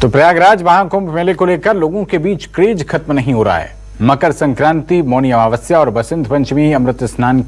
तो प्रयागराज महाकुंभ मेले को लेकर लोगों के बीच क्रेज खत्म नहीं हो रहा है। मकर संक्रांति, मौनी अमावस्या और बसंत पंचमी अमृत स्नान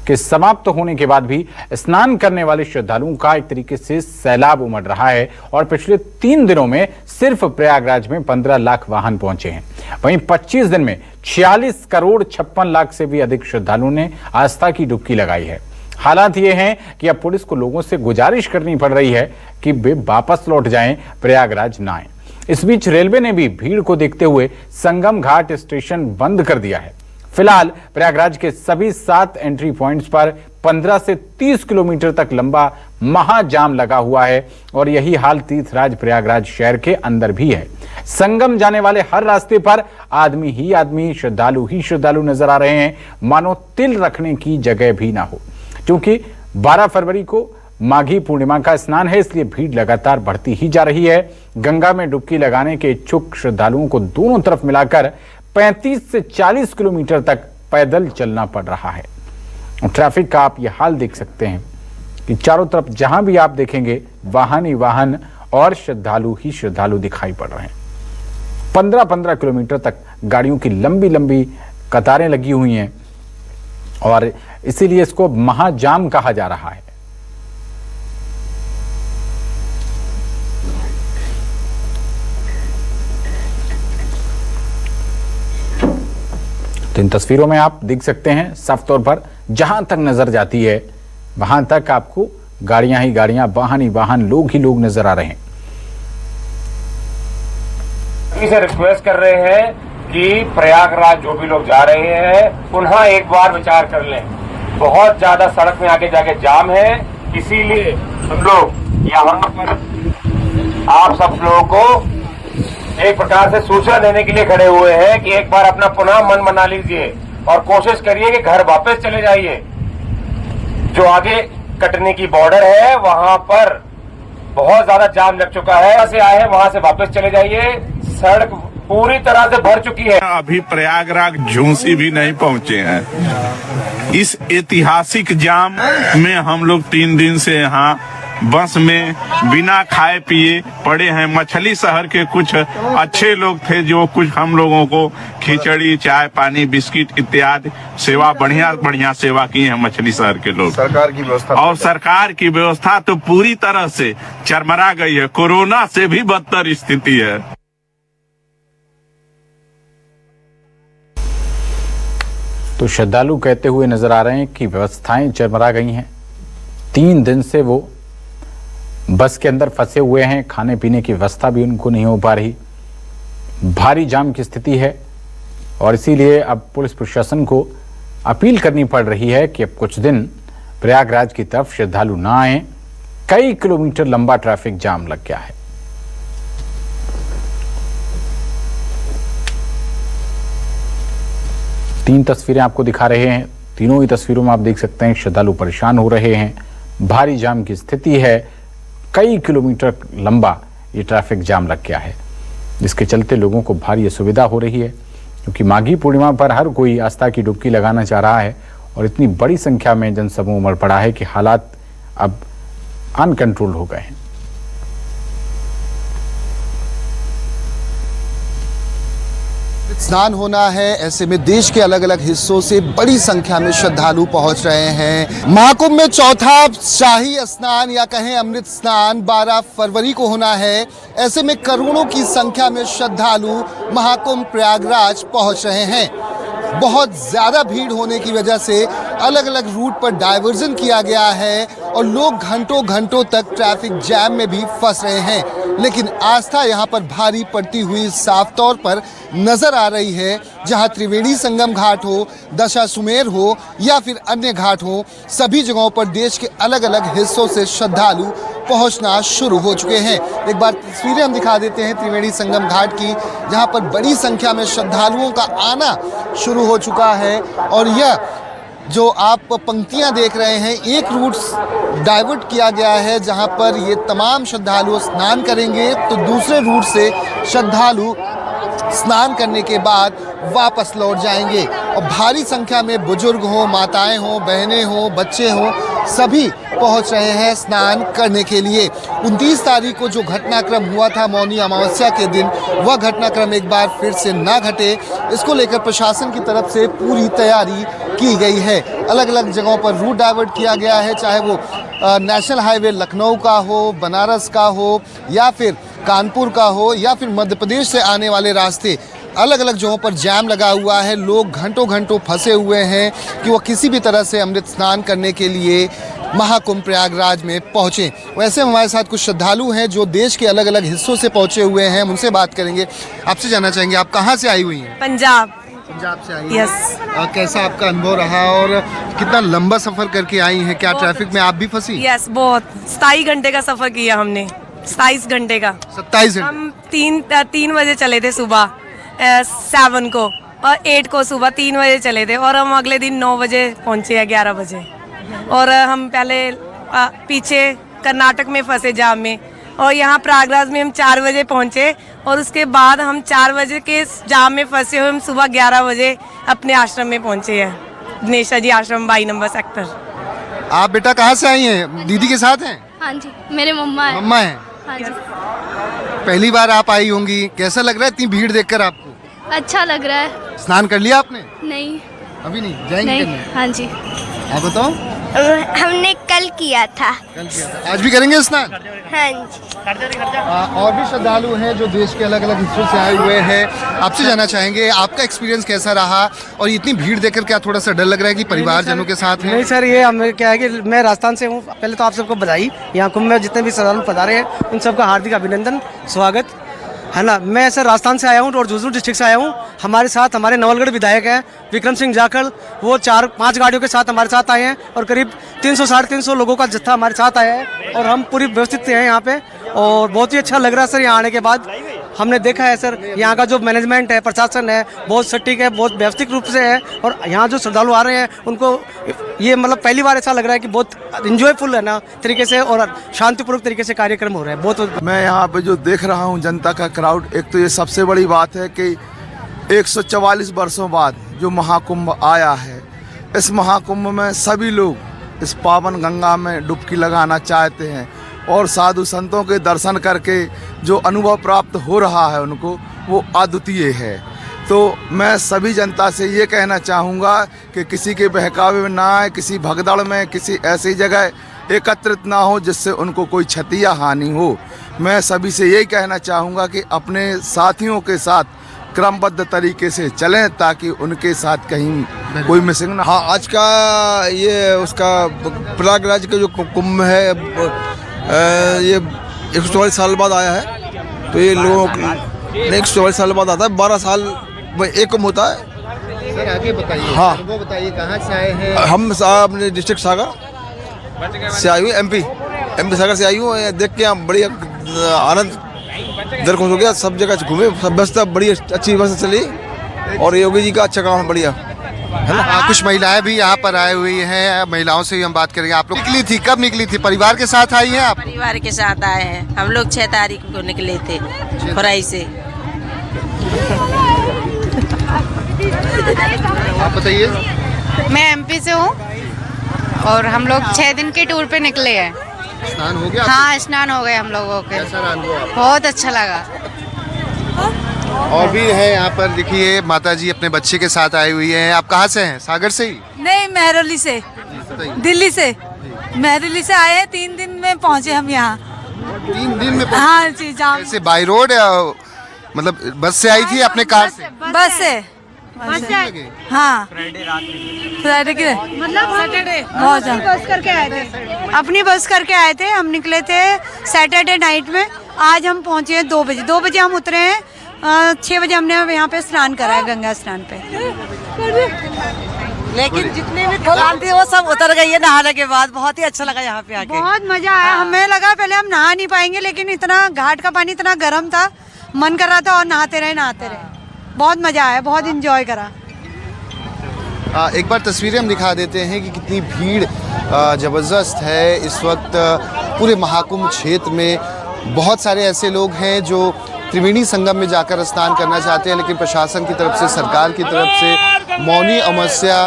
के समाप्त होने के बाद भी स्नान करने वाले श्रद्धालुओं का एक तरीके से सैलाब उमड़ रहा है और पिछले 3 दिनों में सिर्फ प्रयागराज में 15 लाख वाहन पहुंचे हैं। वहीं 25 दिन में 46 करोड़ 56 लाख से भी अधिक श्रद्धालुओं ने आस्था की डुबकी लगाई है। हालात ये हैं कि अब पुलिस को लोगों से गुजारिश करनी पड़ रही है कि वे वापस लौट जाएं, प्रयागराज न आएं। इस बीच रेलवे ने भी भीड़ को देखते हुए संगम घाट स्टेशन बंद कर दिया है। फिलहाल प्रयागराज के सभी 7 एंट्री पॉइंट्स पर 15 से 30 किलोमीटर तक लंबा महाजाम लगा हुआ है और यही हाल तीर्थराज प्रयागराज शहर के अंदर भी है। संगम जाने वाले हर रास्ते पर आदमी ही आदमी, श्रद्धालु ही श्रद्धालु नजर आ रहे हैं, मानो तिल रखने की जगह भी ना हो। क्योंकि 12 फरवरी को माघी पूर्णिमा का स्नान है, इसलिए भीड़ लगातार बढ़ती ही जा रही है। गंगा में डुबकी लगाने के इच्छुक श्रद्धालुओं को दोनों तरफ मिलाकर 35 से 40 किलोमीटर तक पैदल चलना पड़ रहा है। ट्रैफिक का आप ये हाल देख सकते हैं कि चारों तरफ जहां भी आप देखेंगे वाहन ही वाहन और श्रद्धालु ही श्रद्धालु दिखाई पड़ रहे हैं। 15-15 किलोमीटर तक गाड़ियों की लंबी लंबी कतारें लगी हुई हैं और इसीलिए इसको महाजाम कहा जा रहा है। तो इन तस्वीरों में आप देख सकते हैं साफ तौर पर जहां तक नजर जाती है वहां तक आपको गाड़ियां ही गाड़ियां, वाहन ही वाहन, लोग ही लोग नजर आ रहे हैं। इसे रिक्वेस्ट कर रहे हैं कि प्रयागराज जो भी लोग जा रहे हैं पुनः एक बार विचार कर लें। बहुत ज्यादा सड़क में आगे जाके जाम है, इसीलिए हम लोग यहाँ पर आप सब लोगों को एक प्रकार से सूचना देने के लिए खड़े हुए हैं कि एक बार अपना पुनः मन बना लीजिए और कोशिश करिए कि घर वापस चले जाइए। जो आगे कटनी की बॉर्डर है वहां पर बहुत ज्यादा जाम लग चुका है। वहां से आए हैं वहां से वापस चले जाइए, सड़क पूरी तरह से भर चुकी है। अभी प्रयागराज झूंसी भी नहीं पहुंचे हैं। इस ऐतिहासिक जाम में हम लोग 3 दिन से यहाँ बस में बिना खाए पिए पड़े हैं। मछली शहर के कुछ अच्छे लोग थे जो कुछ हम लोगों को खिचड़ी, चाय, पानी, बिस्किट इत्यादि सेवा बढ़िया सेवा की है मछली शहर के लोग। सरकार की व्यवस्था और सरकार की व्यवस्था तो पूरी तरह से चरमरा गई है। कोरोना से भी बदतर स्थिति है। तो श्रद्धालु कहते हुए नजर आ रहे हैं कि व्यवस्थाएं चरमरा गई हैं। 3 दिन से वो बस के अंदर फंसे हुए हैं, खाने पीने की व्यवस्था भी उनको नहीं हो पा रही। भारी जाम की स्थिति है और इसीलिए अब पुलिस प्रशासन को अपील करनी पड़ रही है कि अब कुछ दिन प्रयागराज की तरफ श्रद्धालु ना आए। कई किलोमीटर लंबा ट्रैफिक जाम लग गया है। तीन तस्वीरें आपको दिखा रहे हैं। तीनों ही तस्वीरों में आप देख सकते हैं श्रद्धालु परेशान हो रहे हैं। भारी जाम की स्थिति है। कई किलोमीटर लंबा ये ट्रैफिक जाम लग गया है, जिसके चलते लोगों को भारी असुविधा हो रही है। क्योंकि माघी पूर्णिमा पर हर कोई आस्था की डुबकी लगाना चाह रहा है और इतनी बड़ी संख्या में जनसमूह उमड़ पड़ा है कि हालात अब अनकंट्रोल हो गए हैं। स्नान होना है, ऐसे में देश के अलग अलग हिस्सों से बड़ी संख्या में श्रद्धालु पहुंच रहे हैं। महाकुंभ में चौथा शाही स्नान या कहें अमृत स्नान 12 फरवरी को होना है। ऐसे में करोड़ों की संख्या में श्रद्धालु महाकुंभ प्रयागराज पहुंच रहे हैं। बहुत ज़्यादा भीड़ होने की वजह से अलग अलग रूट पर डायवर्जन किया गया है और लोग घंटों घंटों तक ट्रैफिक जैम में भी फंस रहे हैं। लेकिन आस्था यहाँ पर भारी पड़ती हुई साफ तौर पर नजर आ रही है। जहाँ त्रिवेणी संगम घाट हो, दशाश्वमेध हो या फिर अन्य घाट हो, सभी जगहों पर देश के अलग अलग हिस्सों से श्रद्धालु पहुंचना शुरू हो चुके हैं। एक बार तस्वीरें हम दिखा देते हैं त्रिवेणी संगम घाट की, जहां पर बड़ी संख्या में श्रद्धालुओं का आना शुरू हो चुका है। और यह जो आप पंक्तियां देख रहे हैं, एक रूट डाइवर्ट किया गया है जहां पर ये तमाम श्रद्धालु स्नान करेंगे, तो दूसरे रूट से श्रद्धालु स्नान करने के बाद वापस लौट जाएंगे। और भारी संख्या में बुजुर्ग हों, माताएं हों, बहनें हों, बच्चे हों, सभी पहुंच रहे हैं स्नान करने के लिए। 29 तारीख को जो घटनाक्रम हुआ था मौनी अमावस्या के दिन, वह घटनाक्रम एक बार फिर से ना घटे, इसको लेकर प्रशासन की तरफ से पूरी तैयारी की गई है। अलग अलग जगहों पर रूट डाइवर्ट किया गया है, चाहे वो नेशनल हाईवे लखनऊ का हो, बनारस का हो, या फिर कानपुर का हो, या फिर मध्य प्रदेश से आने वाले रास्ते। अलग अलग जगहों पर जाम लगा हुआ है, लोग घंटों घंटों फंसे हुए हैं कि वो किसी भी तरह से अमृत स्नान करने के लिए महाकुंभ प्रयागराज में पहुँचे। वैसे हमारे साथ कुछ श्रद्धालु हैं जो देश के अलग अलग हिस्सों से पहुँचे हुए हैं, उनसे बात करेंगे। आपसे जानना चाहेंगे आप कहाँ से आई हुई हैं? पंजाब। पंजाब से आई हैं। यस। कैसा आपका अनुभव रहा और कितना लंबा सफर करके आई हैं? क्या ट्रैफिक में आप भी फंसी? यस, बहुत 27 घंटे का सफर किया हमने। 27 घंटे का। 27 घंटे। हम 3 बजे चले थे सुबह 7 को, और 8 को सुबह 3 बजे चले थे, और हम अगले दिन 9 बजे पहुंचे हैं, 11 बजे। और हम पहले पीछे कर्नाटक में फंसे जाम में, और यहाँ प्रयागराज में हम 4 बजे पहुंचे, और उसके बाद हम 4 बजे के जाम में फंसे हुए हम सुबह 11 बजे अपने आश्रम में पहुंचे हैं, दिनेशा जी आश्रम 22 नंबर सेक्टर। आप बेटा कहाँ से आई हैं? दीदी के साथ हैं? हाँ जी, मेरे मम्मा है। मम्मा हैं? हाँ जी। पहली बार आप आई होंगी, कैसा लग रहा है इतनी भीड़ देखकर आपको? अच्छा लग रहा है। स्नान कर लिया आपने? नहीं। अभी नहीं, जाएंगे नहीं। करने? हाँ जी। आप बताओ। हमने कल किया था। कल किया था। आज भी करेंगे स्नान? हाँ जी। और भी श्रद्धालु हैं जो देश के अलग अलग हिस्सों से आए हुए हैं। आपसे जानना चाहेंगे आपका एक्सपीरियंस कैसा रहा, और इतनी भीड़ देखकर क्या थोड़ा सा डर लग रहा है कि परिवारजनों के साथ हैं? नहीं सर, ये हमें क्या है कि मैं राजस्थान से हूँ। पहले तो आप सबको बधाई, यहाँ कुंभ में जितने भी श्रद्धालु पधारे हैं उन सबका हार्दिक अभिनंदन, स्वागत है ना। मैं सर राजस्थान से आया हूँ और झुंझुनू डिस्ट्रिक्ट से आया हूँ। हमारे साथ हमारे नवलगढ़ विधायक हैं विक्रम सिंह जाखड़, वो 4-5 गाड़ियों के साथ हमारे साथ आए हैं, और करीब 300-350 लोगों का जत्था हमारे साथ आया है, और हम पूरी व्यवस्थित हैं यहाँ पे, और बहुत ही अच्छा लग रहा है सर। यहाँ आने के बाद हमने देखा है सर, यहाँ का जो मैनेजमेंट है, प्रशासन है, बहुत सटीक है, बहुत व्यवस्थित रूप से है, और यहाँ जो श्रद्धालु आ रहे हैं उनको ये मतलब पहली बार ऐसा लग रहा है कि बहुत इंजॉयफुल है ना तरीके से, और शांतिपूर्वक तरीके से कार्यक्रम हो रहा है। बहुत मैं यहाँ पे जो देख रहा हूँ जनता का क्राउड, एक तो ये सबसे बड़ी बात है कि 144 वर्षों बाद जो महाकुंभ आया है, इस महाकुंभ में सभी लोग इस पावन गंगा में डुबकी लगाना चाहते हैं, और साधु संतों के दर्शन करके जो अनुभव प्राप्त हो रहा है उनको, वो अद्वितीय है। तो मैं सभी जनता से ये कहना चाहूँगा कि किसी के बहकावे में ना आए, किसी भगदड़ में, किसी ऐसी जगह एकत्रित ना हो जिससे उनको कोई क्षति या हानि हो। मैं सभी से यही कहना चाहूँगा कि अपने साथियों के साथ क्रमबद्ध तरीके से चलें, ताकि उनके साथ कहीं कोई मिसिंग ना। हाँ, आज का ये उसका प्रयागराज का जो कुंभ है, ये 144 साल बाद आया है। तो ये लोग 144 साल बाद आता है, 12 साल में एक कुंभ होता है। सर आगे बताइए। हाँ। वो बताइए कहाँ से आए हैं? हम अपने डिस्ट्रिक्ट सागर से आई हूँ, एमपी सागर से आई हूँ। देख के हम बड़ी आनंद दर खुश हो गया। सब जगह घूमे, सब व्यवस्था बड़ी अच्छी व्यवस्था चली, और योगी जी का अच्छा काम है, बढ़िया है ना। कुछ महिलाएं भी यहाँ पर आई हुई हैं, महिलाओं से भी हम बात करेंगे। आप लोग निकली थी, कब निकली थी? परिवार के साथ आई हैं आप? परिवार के साथ आए हैं हम लोग। 6 तारीख को निकले थे खुराई से। आप बताइए। मैं एमपी से हूँ, और हम लोग 6 दिन के टूर पे निकले हैं। स्नान हो गया? हाँ, स्नान हो गए हम लोगों के। कैसा रहा अनुभव आपका? बहुत अच्छा लगा। और भी है यहाँ पर, देखिए माता जी अपने बच्चे के साथ आई हुई हैं। आप कहाँ से हैं? सागर से ही? नहीं, मेहरौली से, दिल्ली से। मेहरौली से आए हैं, 3 दिन में पहुंचे हम यहाँ। 3 दिन में? हाँ जी। जाम कैसे, बाई रोड या मतलब बस से आई थी अपने कार से? बस से। हाँ, फ्राइडे की मतलब सैटरडे बहुत बस करके आए थे। अपनी बस करके आए थे। हम निकले थे सैटरडे नाइट में। आज हम पहुंचे हैं 2 बजे। 2 बजे हम उतरे हैं। 6 बजे हमने यहाँ पे स्नान करा है, गंगा स्नान पे। लेकिन जितने भी थकान थी वो सब उतर गई है नहाने के बाद। बहुत ही अच्छा लगा यहाँ पे आके। बहुत मजा आया। हमें लगा पहले हम नहा नहीं पाएंगे, लेकिन इतना घाट का पानी इतना गर्म था, मन कर रहा था और नहाते रहे। बहुत मजा आया, बहुत इंजॉय करा। एक बार तस्वीरें हम दिखा देते हैं कि कितनी भीड़ ज़बरदस्त है इस वक्त पूरे महाकुंभ क्षेत्र में। बहुत सारे ऐसे लोग हैं जो त्रिवेणी संगम में जाकर स्नान करना चाहते हैं, लेकिन प्रशासन की तरफ से, सरकार की तरफ से मौनी अमावस्या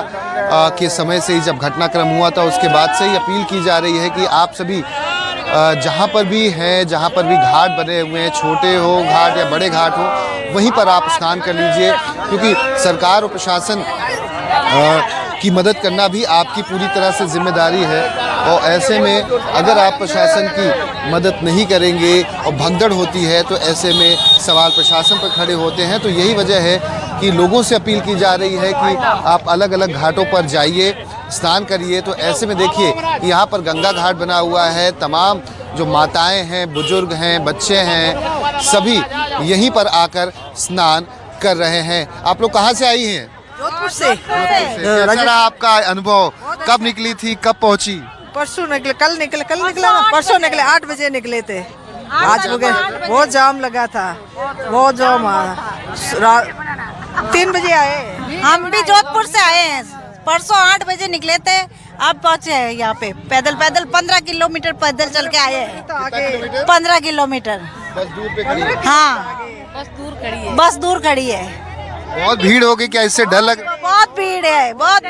के समय से ही, जब घटनाक्रम हुआ था उसके बाद से ही अपील की जा रही है कि आप सभी जहाँ पर भी हैं, जहाँ पर भी घाट बने हुए हैं, छोटे हो घाट या बड़े घाट हो, वहीं पर आप स्नान कर लीजिए, क्योंकि सरकार और प्रशासन की मदद करना भी आपकी पूरी तरह से जिम्मेदारी है। और ऐसे में अगर आप प्रशासन की मदद नहीं करेंगे और भगदड़ होती है तो ऐसे में सवाल प्रशासन पर खड़े होते हैं। तो यही वजह है कि लोगों से अपील की जा रही है कि आप अलग अलग घाटों पर जाइए, स्नान करिए। तो ऐसे में देखिए यहाँ पर गंगा घाट बना हुआ है, तमाम जो माताएं हैं, बुजुर्ग हैं, बच्चे हैं, सभी यहीं पर आकर स्नान कर रहे हैं। आप लोग कहाँ से आई हैं? जोधपुर से। कैसा रहा आपका अनुभव? कब निकली थी, कब पहुंची? परसों निकले, कल निकला ना, परसों निकले, 8 बजे निकले थे। आज हो गए, बहुत जाम लगा था, बहुत जाम। 3 बजे आए। हम भी जोधपुर से आए हैं, परसों 8 बजे निकले थे, अब पहुँचे हैं यहाँ पे। पैदल 15 किलोमीटर पैदल चल के आए हैं। 15 किलोमीटर। बस दूर पे खड़ी है। हाँ, बस दूर खड़ी है। बहुत भीड़ होगी क्या? इससे डर लग? बहुत भीड़ है, बहुत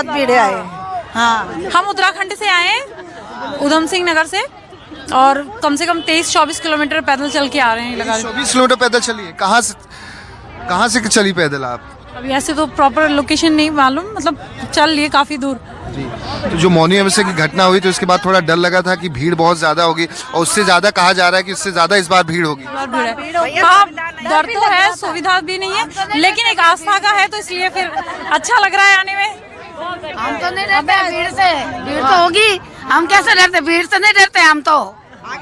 भीड़ है। हाँ, हम उत्तराखंड से आए हैं, उधम सिंह नगर से, और कम से कम 23-24 किलोमीटर पैदल चल के आ रहे हैं लगातार। 24 किलोमीटर पैदल चलिए। कहाँ से चली पैदल आप? अभी ऐसे तो प्रॉपर लोकेशन नहीं मालूम, मतलब चल लिए काफी दूर। जी, तो जो मौनी अमावस्या की घटना हुई तो उसके बाद थोड़ा डर लगा था कि भीड़ बहुत ज्यादा होगी, और उससे ज्यादा कहा जा रहा है कि उससे ज्यादा इस बार भीड़ होगी। हाँ, डर तो है, सुविधा भी नहीं है, लेकिन एक आस्था का है, तो इसलिए फिर अच्छा लग रहा है आने में। हम तो नहीं डरते भीड़ से, भीड़ तो होगी, हम कैसे डरते? भीड़ से नहीं डरते हम तो। आप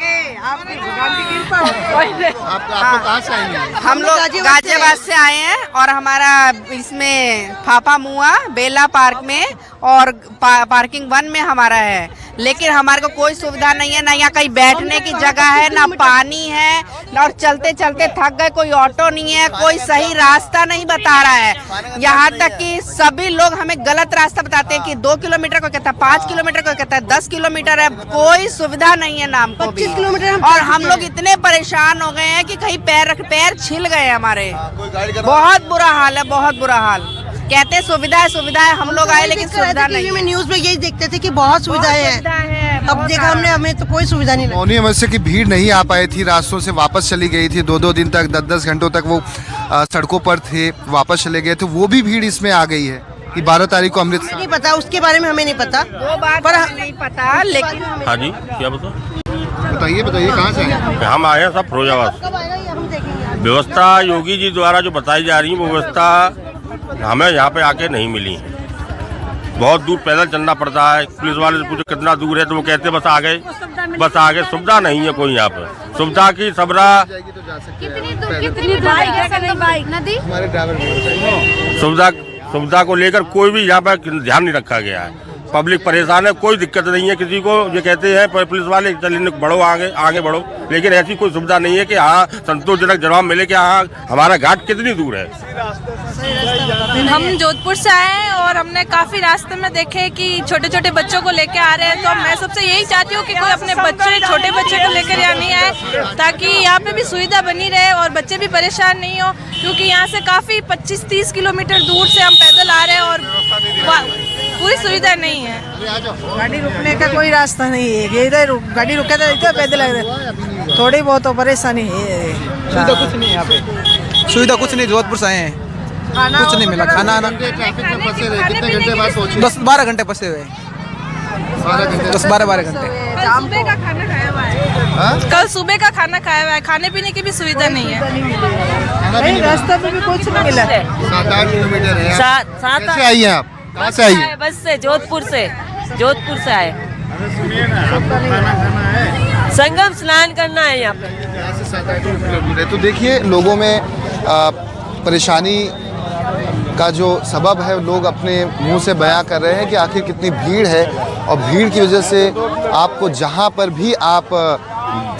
कहाँ से आएंगे? हम लोग गाजियाबाद से आए हैं, और हमारा इसमें फाफा मुआ बेला पार्क में और पार्किंग 1 में हमारा है। लेकिन हमारे को कोई सुविधा नहीं है, ना यहाँ कहीं बैठने की जगह है, ना पानी है, और चलते चलते थक गए। कोई ऑटो नहीं है, कोई सही रास्ता नहीं बता रहा है। यहाँ तक कि सभी लोग हमें गलत रास्ता बताते हैं कि 2 किलोमीटर को कहता है, 5 किलोमीटर को कहता है, 10 किलोमीटर है। कोई सुविधा नहीं है नाम को भी। और हम लोग इतने परेशान हो गए हैं कि कहीं पैर छिल गए हमारे। बहुत बुरा हाल है, बहुत बुरा हाल। कहते हैं सुविधा है, हम लोग आए लेकिन सुविधा नहीं है। न्यूज में यही देखते थे कि बहुत सुविधाएं हैं, अब देखा हमने, हमें तो कोई सुविधा नहीं। मौनी अमावस्या की भीड़ नहीं आ पाई थी, रास्तों से वापस चली गई थी। 2-2 दिन तक, 10-10 घंटों तक वो सड़कों पर थे, वापस चले गए थे। वो भी भीड़ इसमें आ गई है कि 12 तारीख को अमृतसर। नहीं पता, उसके बारे में हमें नहीं पता, वो बात पर नहीं पता, लेकिन हाँ जी, क्या बताइए कहाँ से आए? हम आए हैं सब फिरोजाबाद। व्यवस्था योगी जी द्वारा जो बताई जा रही है, वो व्यवस्था हमें यहाँ पे आके नहीं मिली। बहुत दूर पैदल चलना पड़ता है। पुलिस वाले से पूछो कितना दूर है, तो वो कहते बस आ गए। सुविधा नहीं है कोई यहाँ पे। सुविधा की सबरा सुविधा को लेकर कोई भी यहाँ पे ध्यान नहीं रखा गया है। पब्लिक परेशान है, कोई दिक्कत नहीं है किसी को। ये कहते हैं पुलिस वाले चलिए बढ़ो, आगे बढ़ो, लेकिन ऐसी कोई सुविधा नहीं है कि हाँ संतोषजनक जवाब मिले कि हाँ हमारा घाट कितनी दूर है। हम जोधपुर से आए हैं और हमने काफी रास्ते में देखे कि छोटे छोटे बच्चों को लेके आ रहे हैं, तो मैं सबसे यही चाहती हूँ कि कोई अपने छोटे बच्चे को लेकर यहाँ नहीं आए, ताकि यहाँ पे भी सुविधा बनी रहे और बच्चे भी परेशान नहीं हो। क्योंकि यहाँ से काफी 25-30 किलोमीटर दूर से हम पैदल आ रहे हैं और पूरी सुविधा नहीं है। गाड़ी रुकने का कोई रास्ता नहीं है, इधर गाड़ी रुके तो पैदल लग रहे, थोड़ी बहुत तो परेशानी है। सुविधा कुछ नहीं यहाँ पे, सुविधा कुछ नहीं। जोधपुर से आए हैं, कुछ नहीं मिला। खाना कितने घंटे बाद पहुंचे? 10-12 घंटे फंसे हुए, 10-12 घंटे। सुबह का खाना खाया हुआ है, कल सुबह का खाना खाया हुआ है, खाने पीने की भी सुविधा नहीं है। रास्ता में भी कुछ नहीं मिला। 7-8 किलोमीटर है। कैसे आई हैं आप? कहाँ से आई हैं? बस से, जोधपुर से आए। संगम स्नान करना है यहाँ पे। 7-8 किलोमीटर। तो देखिए लोगों में परेशानी का जो सबब है लोग अपने मुंह से बयां कर रहे हैं कि आखिर कितनी भीड़ है, और भीड़ की वजह से आपको जहां पर भी आप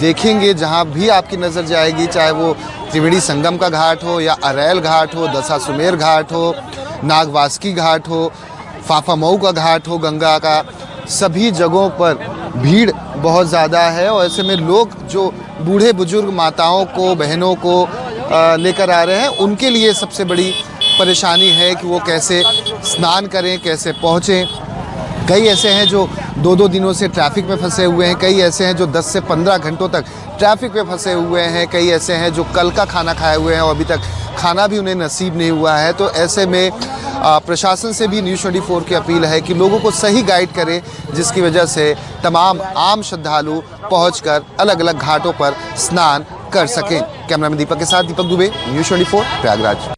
देखेंगे, जहां भी आपकी नज़र जाएगी, चाहे वो त्रिवेणी संगम का घाट हो या अरैल घाट हो, दशाश्वमेध घाट हो, नागवासुकी घाट हो, फाफा मऊ का घाट हो, गंगा का, सभी जगहों पर भीड़ बहुत ज़्यादा है। और ऐसे में लोग जो बूढ़े बुजुर्ग माताओं को, बहनों को लेकर आ रहे हैं, उनके लिए सबसे बड़ी परेशानी है कि वो कैसे स्नान करें, कैसे पहुँचें। कई ऐसे हैं जो 2-2 दिनों से ट्रैफिक में फंसे हुए हैं, कई ऐसे हैं जो 10 से 15 घंटों तक ट्रैफिक में फंसे हुए हैं, कई ऐसे हैं जो कल का खाना खाए हुए हैं और अभी तक खाना भी उन्हें नसीब नहीं हुआ है। तो ऐसे में प्रशासन से भी न्यूज़ 24 की अपील है कि लोगों को सही गाइड करें, जिसकी वजह से तमाम आम श्रद्धालु पहुंचकर अलग अलग घाटों पर स्नान कर सकें। कैमरामैन दीपक के साथ दीपक दुबे, न्यूज़ 24 प्रयागराज।